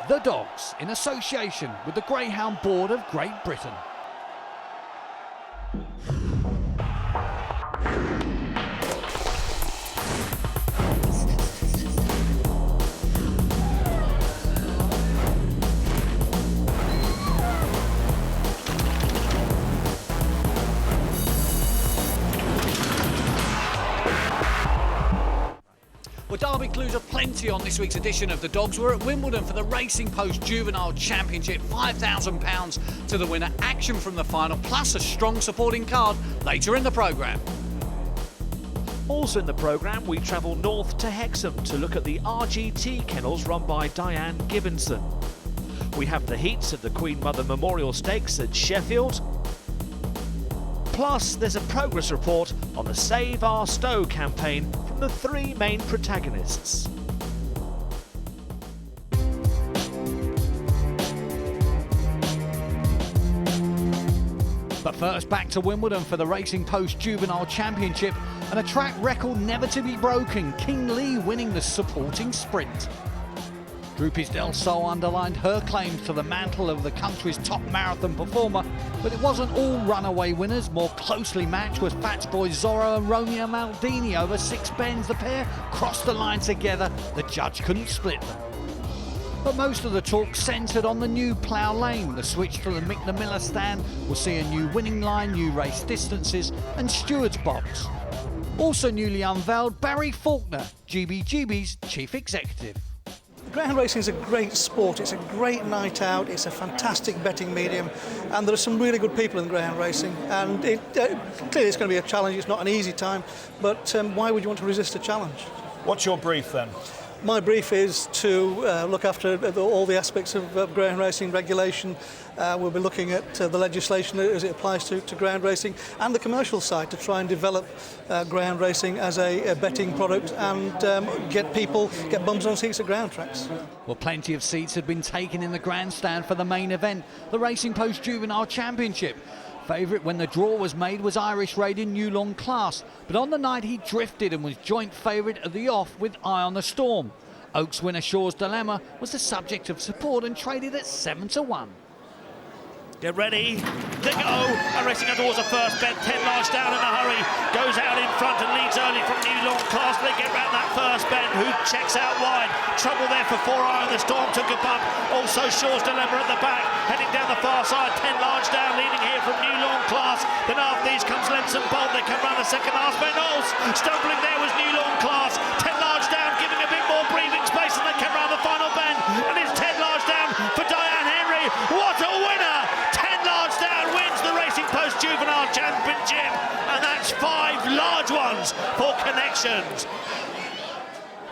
The Dogs, in association with the Greyhound Board of Great Britain. Well, Derby clues are plenty on this week's edition of The Dogs. We're at Wimbledon for the Racing Post Juvenile Championship. £5,000 to the winner, action from the final, plus a strong supporting card later in the programme. Also in the programme, we travel north to Hexham to look at the RGT kennels run by Diane Gibbinson. We have the heats of the Queen Mother Memorial Stakes at Sheffield. Plus, there's a progress report on the Save Our Stowe campaign from the three main protagonists. But first, back to Wimbledon for the Racing Post Juvenile Championship and a track record never to be broken, King Lee winning the supporting sprint. Droopy's Del Sol underlined her claims to the mantle of the country's top marathon performer, but it wasn't all runaway winners. More closely matched was Fats Boy Zorro and Romeo Maldini over 6 bends. The pair crossed the line together. The judge couldn't split them. But most of the talk centred on the new plough lane. The switch to the Mick the Miller stand will see a new winning line, new race distances and steward's box. Also newly unveiled, Barrie Faulkner, GB's chief executive. Greyhound racing is a great sport, it's a great night out, it's a fantastic betting medium, and there are some really good people in greyhound racing, and clearly it's going to be a challenge. It's not an easy time, but why would you want to resist a challenge? What's your brief then? My brief is to look after all the aspects of greyhound racing regulation. We'll be looking at the legislation as it applies to greyhound racing and the commercial side to try and develop greyhound racing as a betting product and get bums on seats at greyhound tracks. Well, plenty of seats had been taken in the grandstand for the main event, the Racing Post Juvenile Championship. Favourite when the draw was made was Irish Raid in New Long Class, but on the night he drifted and was joint favourite at the off with Eye on the Storm. Oaks winner Shaw's Dilemma was the subject of support and traded at 7-1. Get ready, they go, and racing towards the first bend, 10 large down in a hurry, goes out in front and leads early from New Long Class. They get round that first bend, who checks out wide, trouble there for 4 Eye on the Storm, took a bump, also Shaw's Dilemma at the back, heading down the far side, 10 large down, leading here from New Long Class. Then after these comes Lenson Bolt, they come round the second last bend. Stumbling there was New Long Class, 10 large down, giving a bit more breathing space, and they come round the final bend, and it's 10 large down for Diane Henry. What a winner! 10 large down wins the Racing Post Juvenile Championship, and that's 5 large ones for Connections.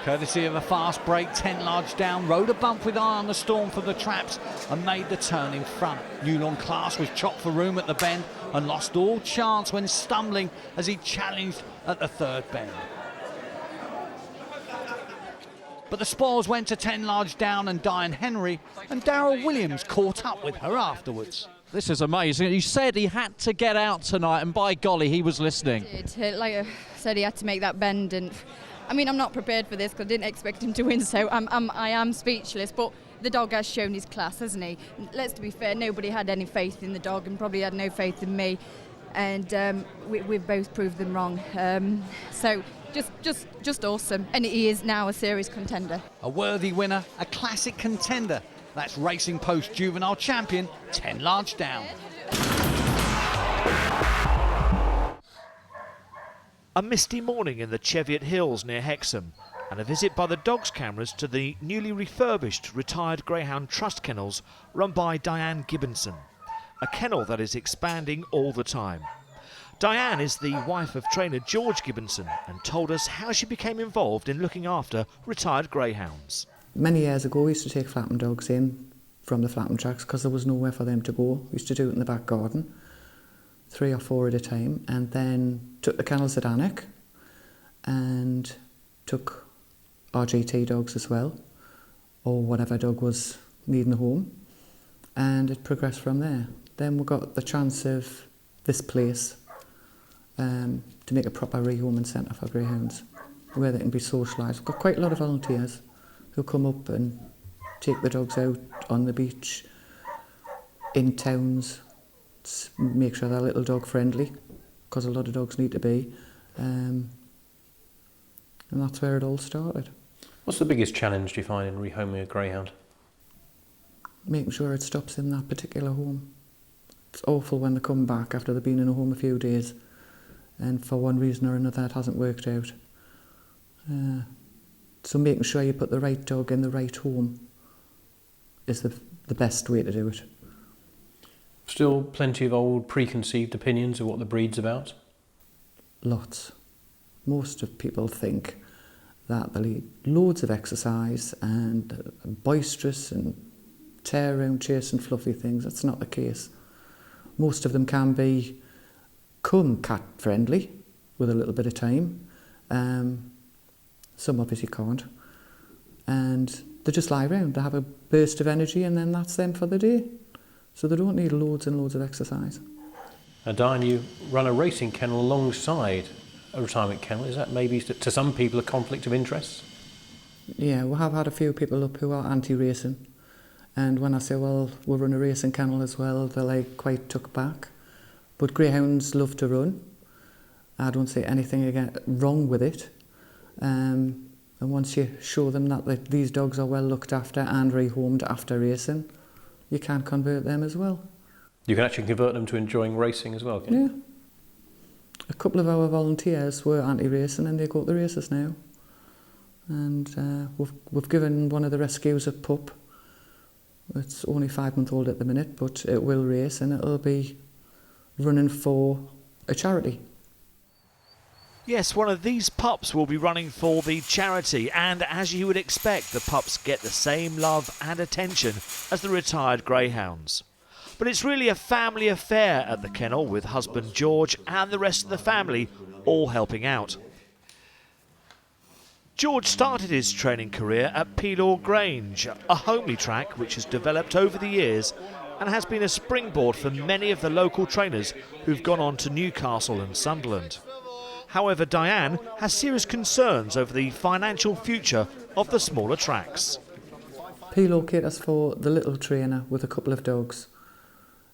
Courtesy of a fast break, 10 large down, rode a bump with Eye on the Storm for the traps and made the turn in front. New Long Class was chopped for room at the bend and lost all chance when stumbling as he challenged at the third bend. But the spoils went to 10 large down and Diane Henry, and Darryl Williams caught up with her afterwards. This is amazing. He said he had to get out tonight, and by golly, he was listening. Like I said, he had to make that bend, and I mean, I'm not prepared for this because I didn't expect him to win, so I am speechless. But the dog has shown his class, hasn't he? Let's be fair, nobody had any faith in the dog and probably had no faith in me, and we've both proved them wrong. So just awesome, and he is now a serious contender. A worthy winner, a classic contender. That's Racing Post Juvenile Champion, 10 large down. A misty morning in the Cheviot Hills near Hexham, and a visit by the Dogs cameras to the newly refurbished retired Greyhound Trust kennels run by Diane Gibbinson, a kennel that is expanding all the time. Diane is the wife of trainer George Gibbinson and told us how she became involved in looking after retired greyhounds. Many years ago we used to take flapping dogs in from the flapping tracks because there was nowhere for them to go. We used to do it in the back garden, 3 or 4 at a time, and then took the kennels at Alnwick and took RGT dogs as well, or whatever dog was needing a home, and it progressed from there. Then we got the chance of this place to make a proper rehoming centre for greyhounds where they can be socialised. We've got quite a lot of volunteers who come up and take the dogs out on the beach, in towns, make sure they're little dog friendly, because a lot of dogs need to be. And that's where it all started. What's the biggest challenge do you find in rehoming a greyhound? Making sure it stops in that particular home. It's awful when they come back after they've been in a home a few days and for one reason or another it hasn't worked out. So making sure you put the right dog in the right home is the best way to do it. Still plenty of old preconceived opinions of what the breed's about? Lots. Most of people think that they need loads of exercise and boisterous and tear around chasing fluffy things. That's not the case. Most of them can become cat friendly with a little bit of time. Some obviously can't. And they just lie around. They have a burst of energy and then that's them for the day. So they don't need loads and loads of exercise. Now, Diane, you run a racing kennel alongside a retirement kennel. Is that maybe to some people a conflict of interest? Yeah, we have had a few people up who are anti-racing. And when I say, well, we run a racing kennel as well, they're like quite took back. But greyhounds love to run. I don't see anything wrong with it. And once you show them that these dogs are well looked after and rehomed after racing, you can convert them as well. You can actually convert them to enjoying racing as well, can you? Yeah. A couple of our volunteers were anti-racing and they go to the races now. And we've given one of the rescues a pup. It's only 5-month-old at the minute, but it will race and it'll be running for a charity. Yes, one of these pups will be running for the charity, and as you would expect, the pups get the same love and attention as the retired greyhounds. But it's really a family affair at the kennel, with husband George and the rest of the family all helping out. George started his training career at Pelaw Grange, a homely track which has developed over the years and has been a springboard for many of the local trainers who've gone on to Newcastle and Sunderland. However, Diane has serious concerns over the financial future of the smaller tracks. Pelaw caters for the little trainer with a couple of dogs.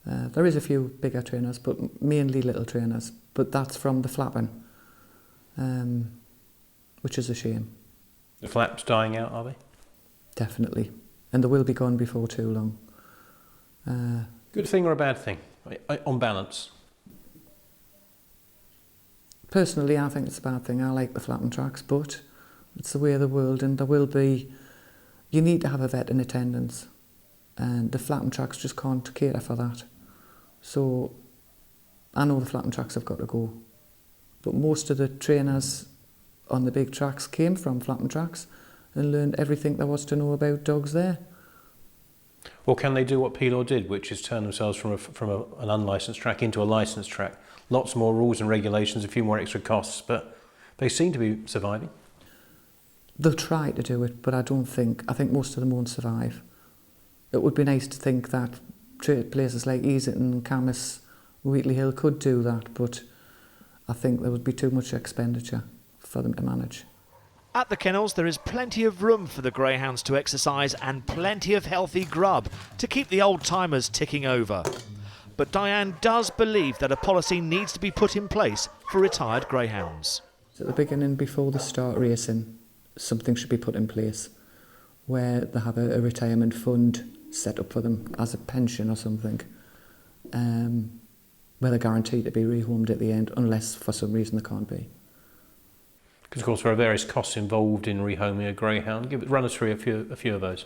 There is a few bigger trainers, but mainly little trainers. But that's from the flapping, which is a shame. The flaps dying out, are they? Definitely. And they will be gone before too long. Good thing or a bad thing, on balance? Personally, I think it's a bad thing. I like the flapping tracks, but it's the way of the world, and there will be... You need to have a vet in attendance, and the flapping tracks just can't cater for that. So I know the flapping tracks have got to go, but most of the trainers on the big tracks came from flapping tracks and learned everything there was to know about dogs there. Or can they do what Pelaw did, which is turn themselves from an unlicensed track into a licensed track? Lots more rules and regulations, a few more extra costs, but they seem to be surviving. They'll try to do it, but I think most of them won't survive. It would be nice to think that places like Easington, Camas, Wheatley Hill could do that, but I think there would be too much expenditure for them to manage. At the kennels, there is plenty of room for the greyhounds to exercise and plenty of healthy grub to keep the old-timers ticking over. But Diane does believe that a policy needs to be put in place for retired greyhounds. At the beginning, before they start racing, something should be put in place where they have a retirement fund set up for them as a pension or something, where they're guaranteed to be rehomed at the end, unless for some reason they can't be. Because of course there are various costs involved in rehoming a greyhound. Run us through a few of those.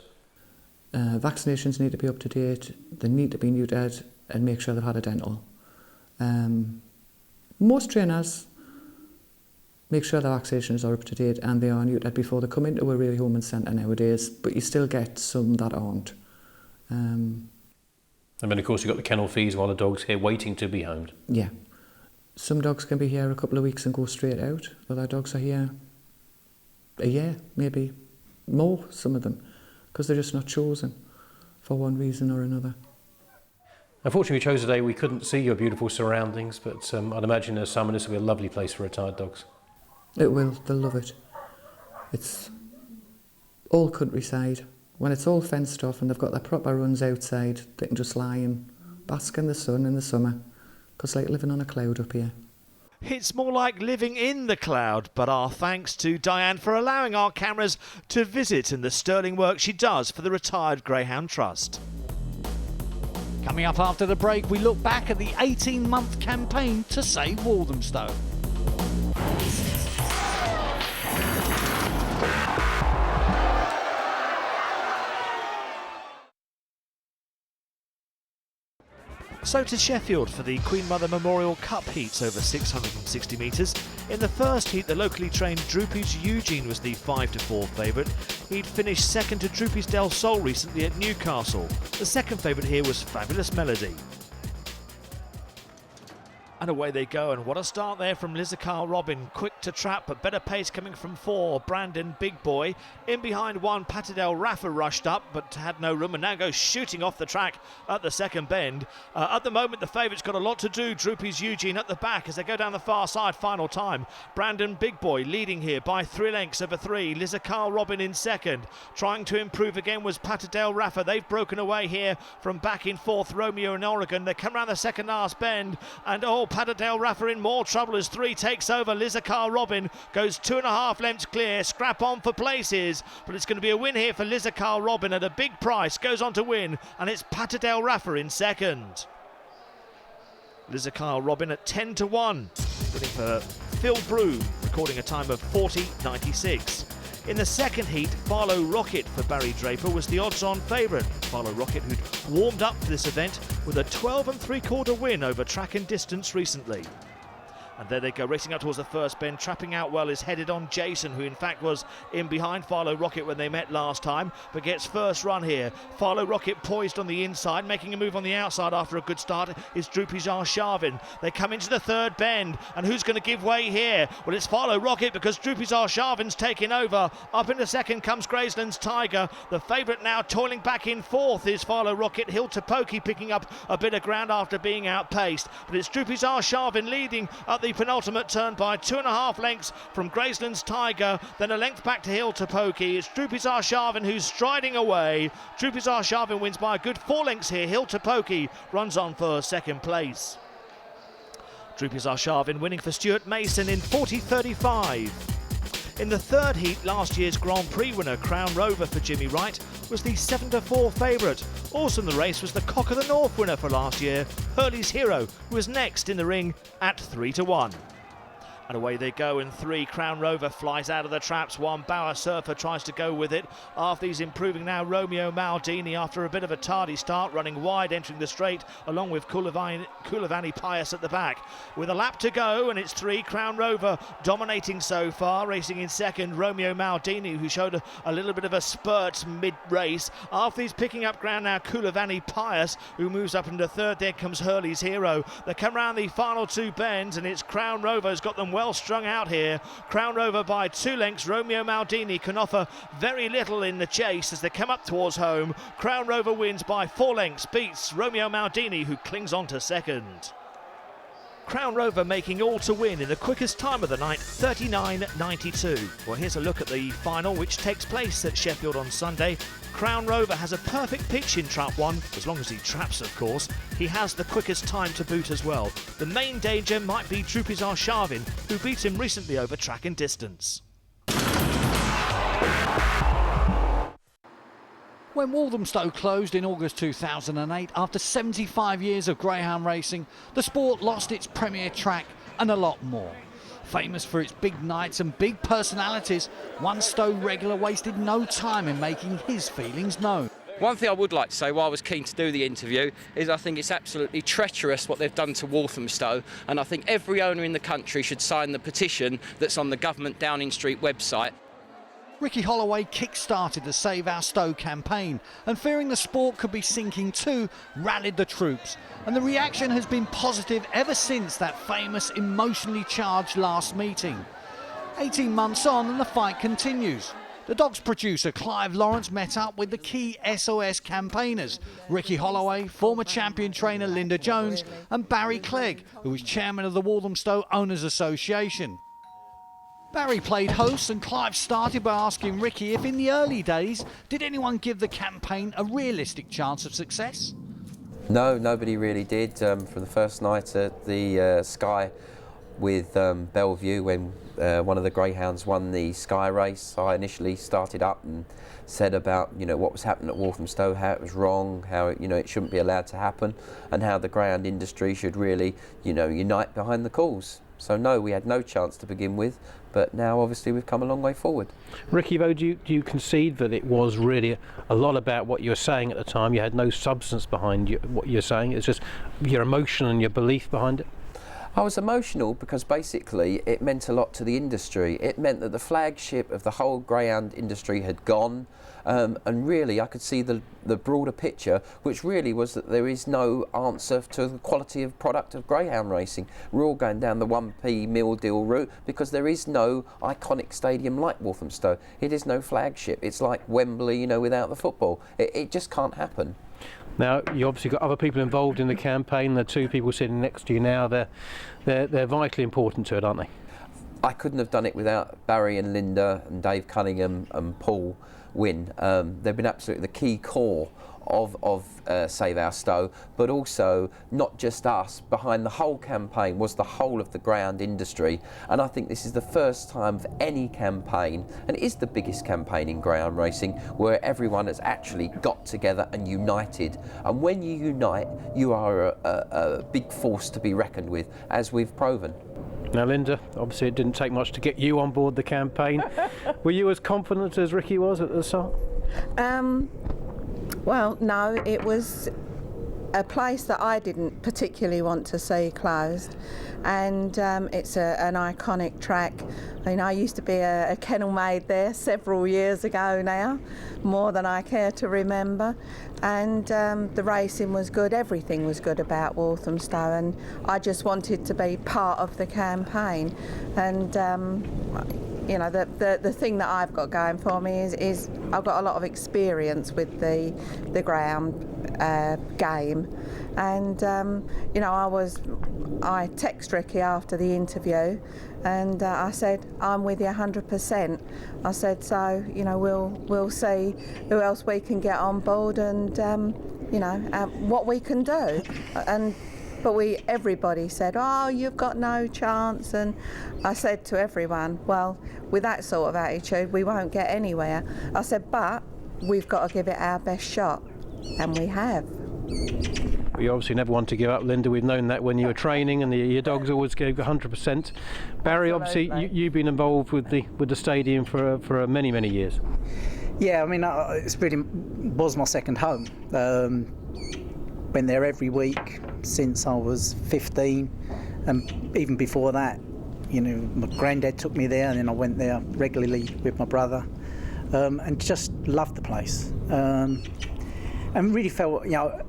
Vaccinations need to be up to date, they need to be neutered, and make sure they've had a dental. Most trainers make sure the vaccinations are up to date and they are neutered before they come into a rehoming centre nowadays, but you still get some that aren't. And then of course you've got the kennel fees while the dog's here waiting to be homed. Yeah. Some dogs can be here a couple of weeks and go straight out. Other dogs are here a year, maybe more, some of them, because they're just not chosen for one reason or another. Unfortunately, we chose a day we couldn't see your beautiful surroundings, but I'd imagine in the summer this will be a lovely place for retired dogs. It will, they'll love it. It's all countryside, When it's all fenced off and they've got their proper runs outside, they can just lie and bask in the sun in the summer, because like living on a cloud up here. It's more like living in the cloud, but our thanks to Diane for allowing our cameras to visit and the sterling work she does for the Retired Greyhound Trust. Coming up after the break, we look back at the 18-month campaign to save Walthamstow. So to Sheffield for the Queen Mother Memorial Cup heats over 660 metres. In the first heat, the locally trained Droopy's Eugene was the 5-4 favourite. He'd finished second to Droopy's Del Sol recently at Newcastle. The second favourite here was Fabulous Melody. And away they go, and what a start there from Lizacar Robin. Quick to trap, but better pace coming from 4. Brandon Big Boy. In behind 1, Patadel Rafa rushed up, but had no room, and now goes shooting off the track at the second bend. At the moment, the favourite's got a lot to do. Droopy's Eugene at the back as they go down the far side, final time. Brandon Big Boy leading here by 3 lengths over 3. Lizacar Robin in second. Trying to improve again was Patadel Rafa. They've broken away here from back in 4th, Romeo and Oregon. They come around the second last bend, and Patadel Rafa in more trouble as 3 takes over. Lizacar Robin goes 2.5 lengths clear. Scrap on for places, but it's going to be a win here for Lizacar Robin at a big price. Goes on to win, and it's Patadel Rafa in second. Lizacar Robin at 10-1, winning for Phil Broom, recording a time of 40.96. In the second heat, Farlow Rocket for Barry Draper was the odds-on favourite. Farlow Rocket, who'd warmed up for this event with a 12 3/4 win over track and distance recently. And there they go, racing up towards the first bend. Trapping out well is headed on Jason, who in fact was in behind Farlow Rocket when they met last time, but gets first run here. Farlow Rocket poised on the inside, making a move on the outside after a good start is Droopy Arshavin. They come into the third bend, and who's going to give way here? Well, it's Farlow Rocket, because Droopy Arshavin's taking over. Up into second comes Graceland's Tiger. The favourite now toiling back in 4th is Farlow Rocket. Hill to Pokey picking up a bit of ground after being outpaced, but it's Droopy Arshavin leading at the penultimate turn by 2.5 lengths from Graceland's Tiger, then a length back to Hill to Pokey. It's Droopy Arshavin who's striding away. Droopy Arshavin wins by a good 4 lengths here. Hill to Pokey runs on for second place. Droopy Arshavin winning for Stuart Mason in 40.35. In the third heat, last year's Grand Prix winner Crown Rover for Jimmy Wright was the 7-4 favourite. Also in the race was the Cock of the North winner for last year, Hurley's Hero, who was next in the ring at 3-1. And away they go in 3. Crown Rover flies out of the traps. 1 Bauer Surfer tries to go with it. After he's improving now, Romeo Maldini, after a bit of a tardy start, running wide, entering the straight, along with Kulavani Pius at the back. With a lap to go, and it's 3. Crown Rover dominating so far. Racing in second, Romeo Maldini, who showed a little bit of a spurt mid-race. After he's picking up ground now, Kulavani Pius, who moves up into third. There comes Hurley's Hero. They come round the final 2 bends, and it's Crown Rover has got them well strung out here. Crown Rover by 2 lengths. Romeo Maldini can offer very little in the chase as they come up towards home. Crown Rover wins by 4 lengths, beats Romeo Maldini, who clings on to second. Crown Rover making all to win in the quickest time of the night, 39.92. Well, here's a look at the final, which takes place at Sheffield on Sunday. Crown Rover has a perfect pitch in trap 1, as long as he traps, of course. He has the quickest time to boot as well. The main danger might be Droopy Arshavin, who beat him recently over track and distance. When Walthamstow closed in August 2008, after 75 years of greyhound racing, the sport lost its premier track and a lot more. Famous for its big nights and big personalities, one Stowe regular wasted no time in making his feelings known. One thing I would like to say, why I was keen to do the interview, is I think it's absolutely treacherous what they've done to Walthamstow, and I think every owner in the country should sign the petition that's on the Government Downing Street website. Ricky Holloway kick-started the Save Our Stowe campaign, and fearing the sport could be sinking too, rallied the troops. And the reaction has been positive ever since that famous emotionally charged last meeting. 18 months on and the fight continues. The dog's producer Clive Lawrence met up with the key SOS campaigners, Ricky Holloway, former champion trainer Linda Jones, and Barry Clegg, who was chairman of the Walthamstow Owners Association. Barrie played host and Clive started by asking Ricky if in the early days did anyone give the campaign a realistic chance of success? No, nobody really did. From the first night at the Sky with Bellevue, when one of the greyhounds won the Sky race, I initially started up and said about what was happening at Walthamstow, how it was wrong, how it shouldn't be allowed to happen, and how the greyhound industry should really unite behind the cause. So no, we had no chance to begin with, but now obviously we've come a long way forward. Ricky, though, do you concede that it was really a lot about what you were saying at the time? You had no substance behind what you're saying, it's just your emotion and your belief behind it? I was emotional because basically it meant a lot to the industry. It meant that the flagship of the whole greyhound industry had gone, and really I could see the broader picture, which really was that there is no answer to the quality of product of greyhound racing. We're all going down the 1p meal deal route because there is no iconic stadium like Walthamstow. It is no flagship. It's like Wembley, without the football. It just can't happen. Now, you obviously got other people involved in the campaign. The two people sitting next to you now, they're vitally important to it, aren't they? I couldn't have done it without Barrie and Linda and Dave Cunningham and Paul Wynne. They've been absolutely the key core of Save Our Stow, but also not just us. Behind the whole campaign was the whole of the greyhound industry, and I think this is the first time of any campaign, and it is the biggest campaign in greyhound racing, where everyone has actually got together and united. And when you unite, you are a big force to be reckoned with, as we've proven. Now, Linda, obviously it didn't take much to get you on board the campaign. Were you as confident as Ricky was at the start? Well, no, it was a place that I didn't particularly want to see closed, and it's an iconic track. I used to be a kennel maid there several years ago now, more than I care to remember, and the racing was good, everything was good about Walthamstow, and I just wanted to be part of the campaign. And the thing that I've got going for me is I've got a lot of experience with the greyhound game, and I text Ricky after the interview, and I said, I'm with you 100%. I said, so we'll see who else we can get on board, and what we can do. But everybody said, oh, you've got no chance. And I said to everyone, well, with that sort of attitude, we won't get anywhere. I said, but we've got to give it our best shot. And we have. You obviously never want to give up, Linda. We've known that when you were training, and your dogs always gave 100%. Barrie, obviously, you've been involved with the stadium for many, many years. Yeah, it's really was my second home. Been there every week since I was 15, and even before that, my granddad took me there, and then I went there regularly with my brother, and just loved the place, and really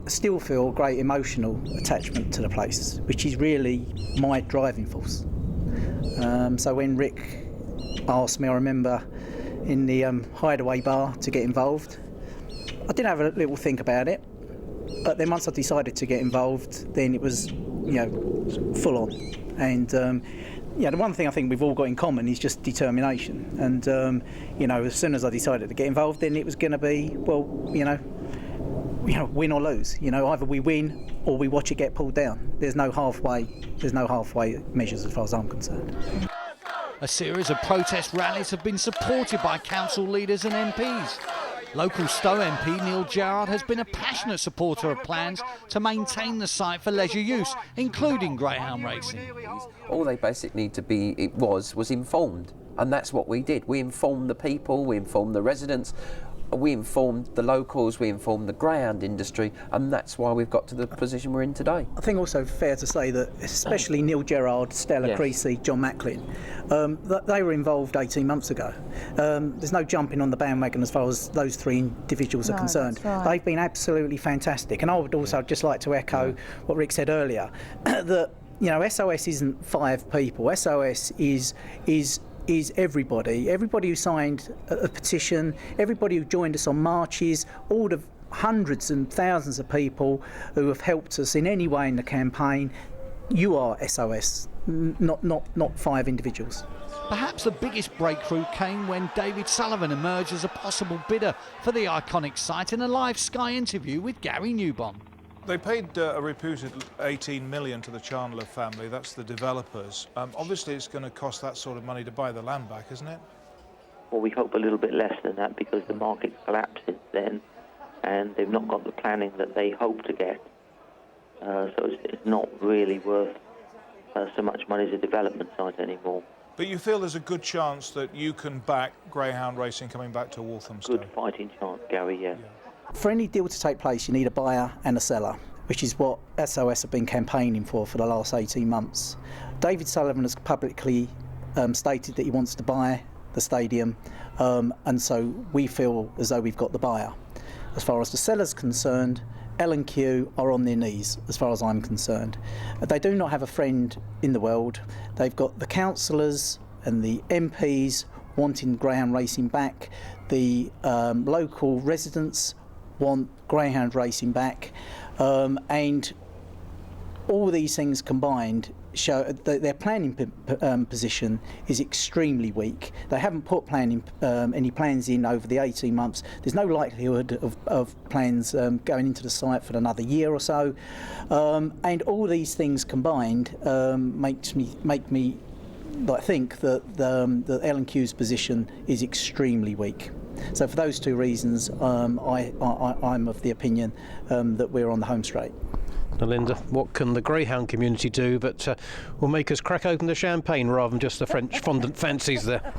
still feel great emotional attachment to the place, which is really my driving force. So when Rick asked me, I remember in the Hideaway bar to get involved, I did have a little think about it. But then once I decided to get involved, then it was, full on. And, the one thing I think we've all got in common is just determination. And, as soon as I decided to get involved, then it was going to be, win or lose. Either we win or we watch it get pulled down. There's no halfway measures as far as I'm concerned. A series of protest rallies have been supported by council leaders and MPs. Local Stow MP Neil Gerrard has been a passionate supporter of plans to maintain the site for leisure use, including greyhound racing. All they basically need to be was informed, and that's what we did. We informed the people, we informed the residents, we informed the locals, we informed the greyhound industry, and that's why we've got to the position we're in today. I think also fair to say that especially Neil Gerrard, Stella Creasy, John Macklin, they were involved 18 months ago. There's no jumping on the bandwagon as far as those three individuals are concerned. That's right. They've been absolutely fantastic, and I would also just like to echo what Rick said earlier, that SOS isn't 5 people. SOS is everybody who signed a petition, everybody who joined us on marches, all the hundreds and thousands of people who have helped us in any way in the campaign. you are SOS, not 5 individuals. Perhaps the biggest breakthrough came when David Sullivan emerged as a possible bidder for the iconic site in a live Sky interview with Gary Newbon. They paid a reputed $18 million to the Chandler family, that's the developers. Obviously it's going to cost that sort of money to buy the land back, isn't it? Well, we hope a little bit less than that because the market's collapsed since then and they've not got the planning that they hope to get. So it's not really worth so much money as a development site anymore. But you feel there's a good chance that you can back greyhound racing coming back to Walthamstow? Good fighting chance, Gary, yeah. For any deal to take place, you need a buyer and a seller, which is what SOS have been campaigning for the last 18 months. David Sullivan has publicly stated that he wants to buy the stadium, and so we feel as though we've got the buyer. As far as the seller's concerned, L&Q are on their knees, as far as I'm concerned. They do not have a friend in the world. They've got the councillors and the MPs wanting greyhound racing back. The local residents want greyhound racing back, and all these things combined show that their planning position is extremely weak. They haven't put any plans in over the 18 months. There's no likelihood of plans going into the site for another year or so, and all these things combined make me think that the L&Q's position is extremely weak. So for those two reasons, I'm of the opinion that we're on the home straight. Now, Linda, what can the greyhound community do but will make us crack open the champagne rather than just the French fondant fancies there?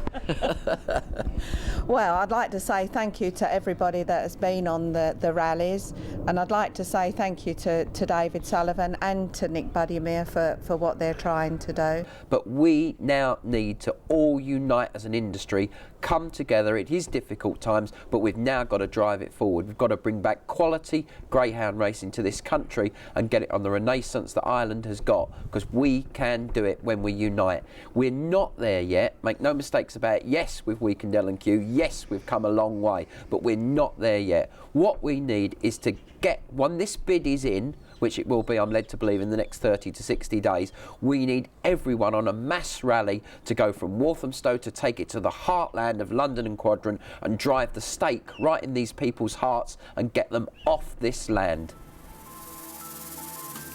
Well, I'd like to say thank you to everybody that has been on the rallies, and I'd like to say thank you to David Sullivan and to Nick Buddymere for what they're trying to do. But we now need to all unite as an industry, come together. It is difficult times, but we've now got to drive it forward. We've got to bring back quality greyhound racing to this country and get it on the renaissance that Ireland has got, because we can do it when we unite. We're not there yet, make no mistakes about it. Yes, we've weakened L&Q, yes, we've come a long way, but we're not there yet. What we need is to get, when this bid is in, which it will be, I'm led to believe, in the next 30 to 60 days, we need everyone on a mass rally to go from Walthamstow to take it to the heartland of London and Quadrant and drive the stake right in these people's hearts and get them off this land.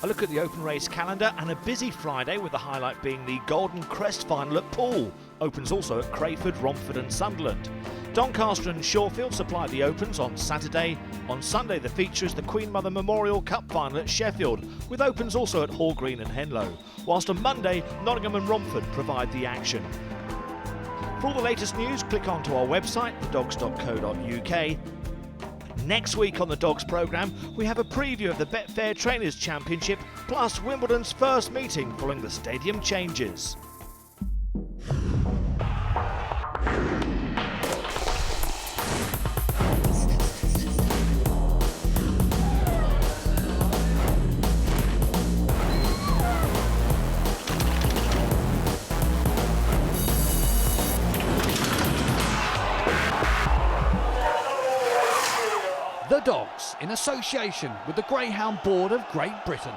A look at the open race calendar and a busy Friday, with the highlight being the Golden Crest final at Poole. Opens also at Crayford, Romford and Sunderland. Doncaster and Shawfield supply the opens on Saturday. On Sunday the feature is the Queen Mother Memorial Cup final at Sheffield, with opens also at Hall Green and Henlow. Whilst on Monday, Nottingham and Romford provide the action. For all the latest news, click onto our website, thedogs.co.uk. Next week on the Dogs programme, we have a preview of the Betfair Trainers Championship, plus Wimbledon's first meeting following the stadium changes. The Dogs, in association with the Greyhound Board of Great Britain.